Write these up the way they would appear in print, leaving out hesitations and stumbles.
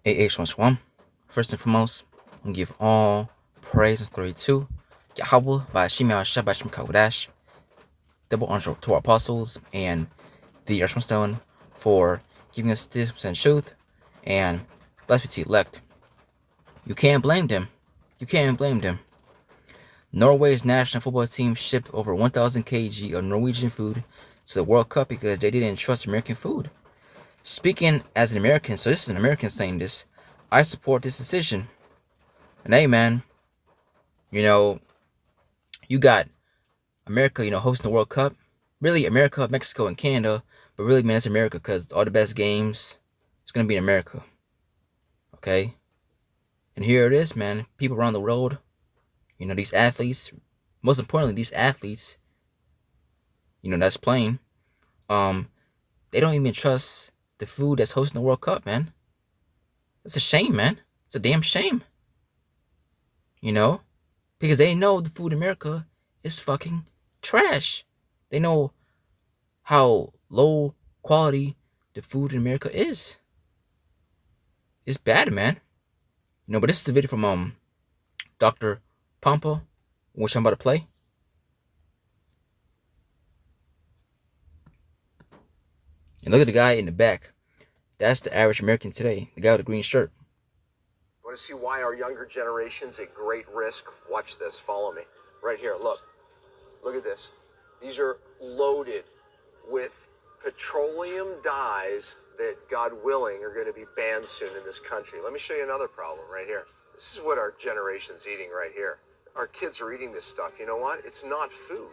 AH1. First and foremost, I give all praise and glory to Yahweh by Shemel Shabbat Kawadash, double honor to our apostles and the Earthman Stone for giving us this and truth, and blessed be to the elect. You can't blame them. You can't blame them. Norway's national football team shipped over 1,000 kg of Norwegian food to the World Cup because they didn't trust American food. Speaking as an American, so this is an American saying this, I support this decision. And hey, man, you got America, hosting the World Cup. Really, America, Mexico, and Canada. But really, man, it's America because all the best games, it's going to be in America. Okay? And here it is, man. People around the world, these athletes, most importantly, these athletes, that's playing, they don't even trust the food that's hosting the World Cup, man. It's a shame, man. It's a damn shame. Because they know the food in America is fucking trash. They know how low quality the food in America is. It's bad, man. But this is the video from Dr. Pompa, which I'm about to play. And look at the guy in the back. That's the average American today. The guy with the green shirt. Want to see why our younger generation's at great risk? Watch this. Follow me. Right here. Look. Look at this. These are loaded with petroleum dyes that, God willing, are going to be banned soon in this country. Let me show you another problem right here. This is what our generation's eating right here. Our kids are eating this stuff. You know what? It's not food.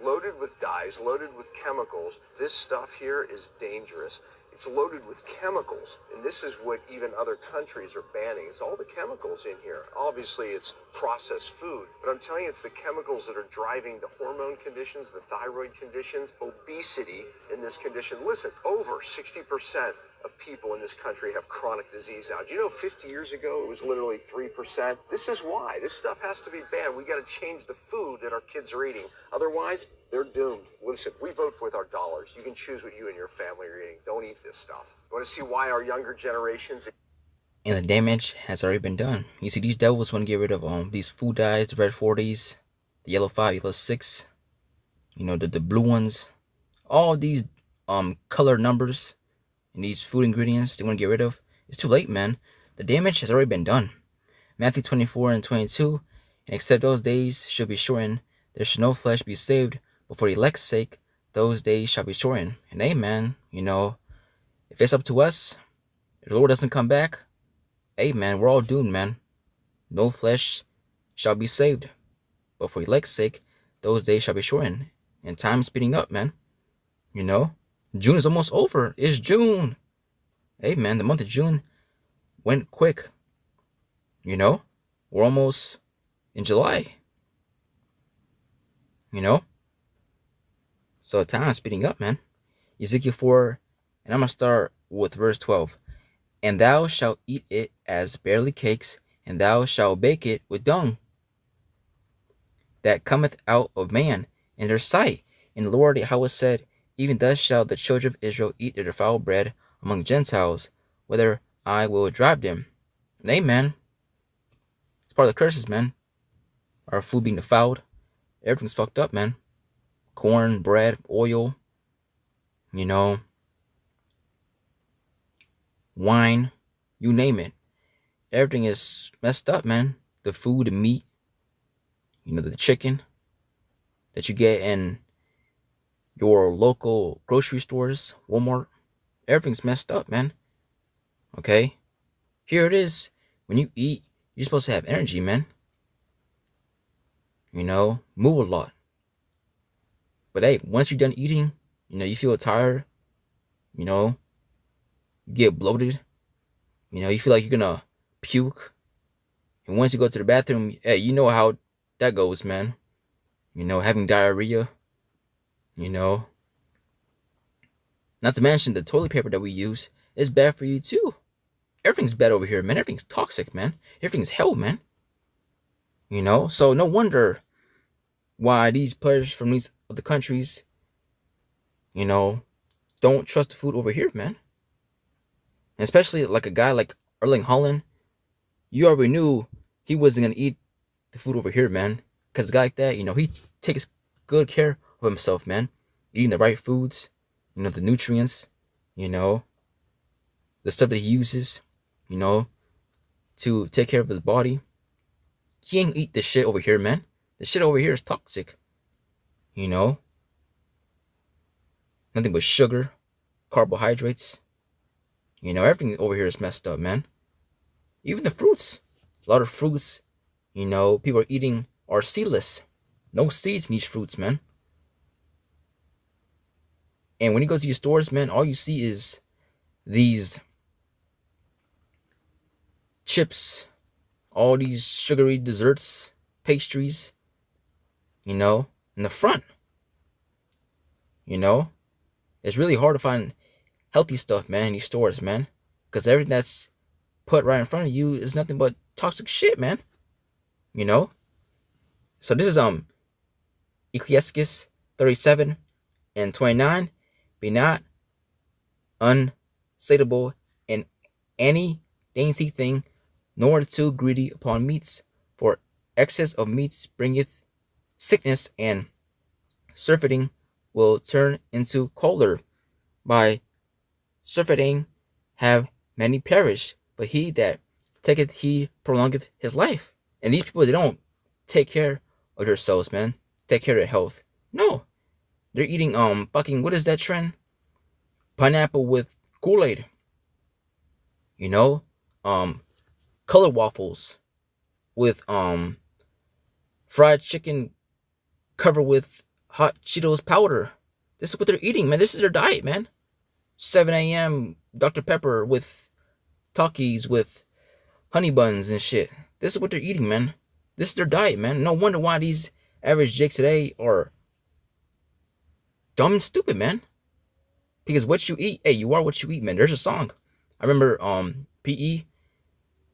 Loaded with dyes, loaded with chemicals. This stuff here is dangerous. It's loaded with chemicals, and this is what even other countries are banning. It's all the chemicals in here. Obviously, it's processed food, but I'm telling you, it's the chemicals that are driving the hormone conditions, the thyroid conditions, obesity in this condition. Listen, over 60% of people in this country have chronic disease now. Do you know 50 years ago it was literally 3%? This is why. This stuff has to be banned. We got to change the food that our kids are eating. Otherwise, they're doomed. Listen, we vote with our dollars. You can choose what you and your family are eating. Don't eat this stuff. You want to see why our younger generations... And the damage has already been done. You see, these devils want to get rid of these food dyes, the red 40s, the yellow 5, yellow 6, the blue ones. All these color numbers and these food ingredients they want to get rid of. It's too late, man. The damage has already been done. Matthew 24 and 22, and except those days shall be shortened, there shall no flesh be saved, but for the elect's sake, those days shall be shortened. And amen, if it's up to us, if the Lord doesn't come back, hey, man, we're all doomed, man. No flesh shall be saved, but for the elect's sake, those days shall be shortened. And time is speeding up, man. June is almost over. It's June. Hey, man, the month of June went quick. We're almost in July. So time is speeding up, man. Ezekiel 4, and I'm going to start with verse 12. And thou shalt eat it as barley cakes, and thou shalt bake it with dung that cometh out of man in their sight. And the Lord Yahweh said, even thus shall the children of Israel eat their defiled bread among Gentiles, whether I will drive them. And amen. It's part of the curses, man. Our food being defiled. Everything's fucked up, man. Corn, bread, oil, wine, you name it. Everything is messed up, man. The food, the meat, the chicken that you get in your local grocery stores, Walmart. Everything's messed up, man. Okay? Here it is. When you eat, you're supposed to have energy, man. Move a lot. But hey, once you're done eating, you feel tired, you get bloated, you feel like you're gonna puke. And once you go to the bathroom, hey, you know how that goes, man. Having diarrhea, not to mention the toilet paper that we use is bad for you too. Everything's bad over here, man. Everything's toxic, man. Everything's hell, man. So no wonder why these players from these other countries, don't trust the food over here, man. And especially like a guy like Erling Haaland, you already knew he wasn't gonna eat the food over here, man. Cause a guy like that, he takes good care of himself, man. Eating the right foods, the nutrients, you know, the stuff that he uses, you know, to take care of his body. He ain't eat the shit over here, man. The shit over here is toxic. Nothing but sugar, carbohydrates. Everything over here is messed up, man. Even the fruits. A lot of fruits, people are eating are seedless. No seeds in these fruits, man. And when you go to your stores, man, all you see is these chips, all these sugary desserts, pastries, in the front. It's really hard to find healthy stuff, man, in these stores, man. Because everything that's put right in front of you is nothing but toxic shit, man. So this is Ecclesiastes 37 and 29. Be not unsatiable in any dainty thing, nor too greedy upon meats, for excess of meats bringeth sickness, and surfeiting will turn into choler. By surfeiting have many perished, but he that taketh heed prolongeth his life. And these people, they don't take care of themselves, man. Take care of their health. No. They're eating fucking, what is that trend? Pineapple with Kool-Aid. Color waffles with fried chicken covered with hot Cheetos powder. This is what they're eating, man. This is their diet, man. 7 a.m. Dr. Pepper with Takis with honey buns and shit. This is what they're eating, man. This is their diet, man. No wonder why these average Jakes today are dumb and stupid, man. Because what you eat, hey, you are what you eat, man. There's a song. I remember PE.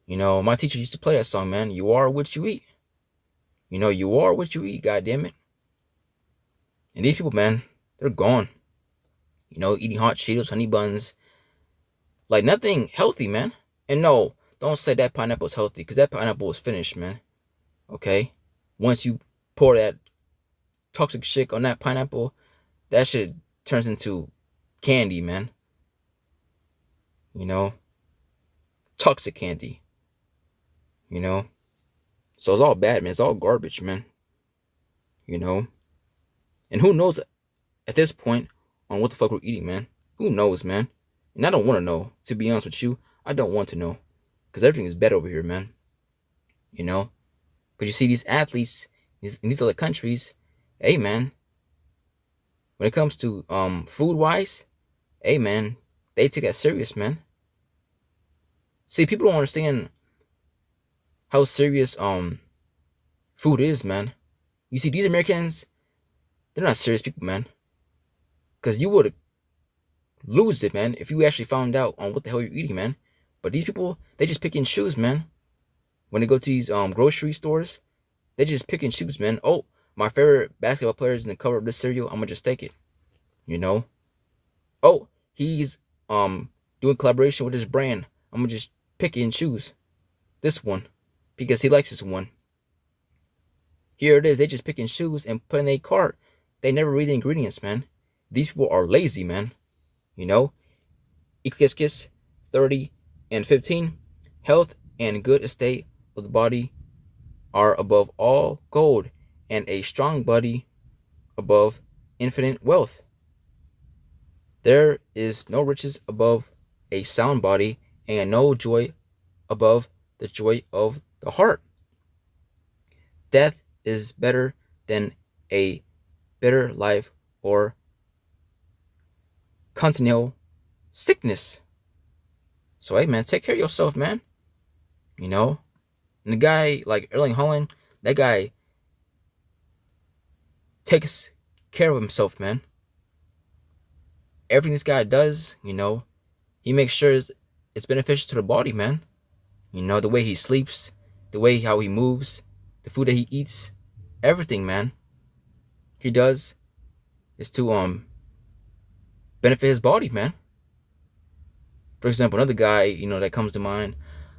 My teacher used to play that song, man. You are what you eat. You are what you eat, goddammit. And these people, man, they're gone. Eating hot Cheetos, honey buns. Like nothing healthy, man. And no, don't say that pineapple's healthy, because that pineapple is finished, man. Okay? Once you pour that toxic shit on that pineapple, that shit turns into candy, man. Toxic candy. So it's all bad, man. It's all garbage, man. And who knows at this point on what the fuck we're eating, man? Who knows, man? And I don't want to know. To be honest with you, I don't want to know. Because everything is bad over here, man. But you see these athletes in these other countries, hey, man. When it comes to food-wise, hey, man, they take that serious, man. See, people don't understand how serious food is, man. You see, these Americans, they're not serious people, man. Because you would lose it, man, if you actually found out on what the hell you're eating, man. But these people, they just pick and choose, man. When they go to these grocery stores, they just pick and choose, man. Oh, my favorite basketball player is in the cover of this cereal. I'm gonna just take it. Oh, he's doing collaboration with this brand. I'm gonna just pick and choose this one because he likes this one. Here it is. They just pick and choose and put in a cart. They never read the ingredients, man. These people are lazy, man. Ecclesiastes 30 and 15. Health and good estate of the body are above all gold, and a strong body above infinite wealth. There is no riches above a sound body, and no joy above the joy of the heart. Death is better than a bitter life or continual sickness. So, hey, man, take care of yourself, man. And the guy like Erling Haaland, that guy takes care of himself, man. Everything this guy does, he makes sure it's beneficial to the body, man. The way he sleeps, the way how he moves, the food that he eats, everything, man. He does is to benefit his body, man. For example, another guy, that comes to mind,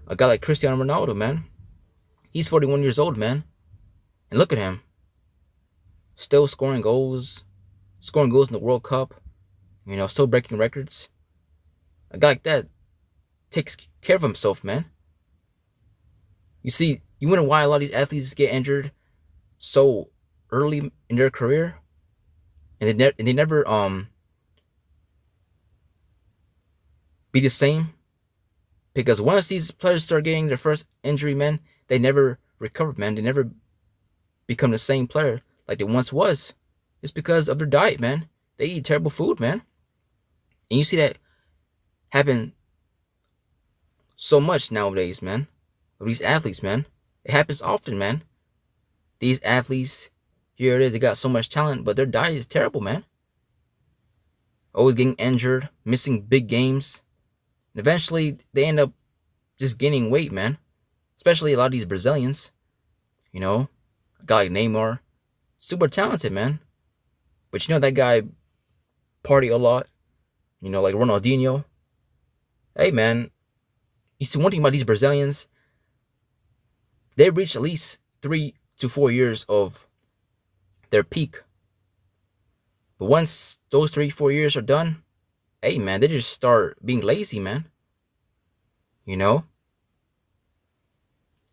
a guy like Cristiano Ronaldo, man. He's 41 years old, man. And look at him. Still scoring goals in the World Cup, still breaking records. A guy like that takes care of himself, man. You see, you wonder why a lot of these athletes get injured so early in their career, and they never be the same, because once these players start getting their first injury, man, they never recover, man. They never become the same player like they once was. It's because of their diet, man. They eat terrible food, man. And you see that happen so much nowadays, man. With these athletes, man. It happens often, man. These athletes, here it is, they got so much talent, but their diet is terrible, man. Always getting injured, missing big games. And eventually, they end up just gaining weight, man. Especially a lot of these Brazilians. A guy like Neymar. Super talented, man. But that guy party a lot. Like Ronaldinho. Hey, man. You see, one thing about these Brazilians, they reach at least 3 to 4 years of their peak. But once those 3-4 years are done, hey, man, they just start being lazy, man. At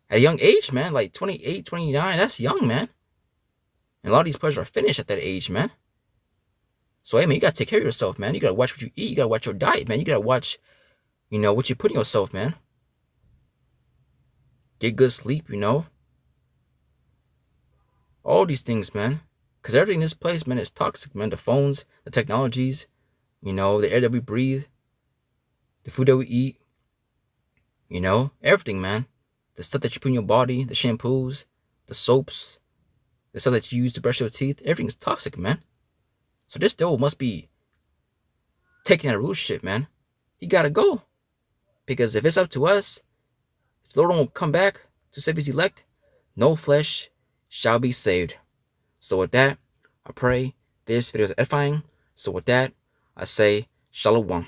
a young age, man, like 28, 29, that's young, man. And a lot of these players are finished at that age, man. So, hey, man, you got to take care of yourself, man. You got to watch what you eat. You got to watch your diet, man. You got to watch, what you put in yourself, man. Get good sleep, All these things, man. Because everything in this place, man, is toxic, man. The phones, the technologies, the air that we breathe, the food that we eat, everything, man. The stuff that you put in your body, the shampoos, the soaps, the stuff that you use to brush your teeth, everything's toxic, man. So this devil must be taking that root shit, man. He gotta go. Because if it's up to us, if the Lord won't come back to save his elect, no flesh shall be saved. So with that, I pray this video is edifying. So with that, I say, Shalom.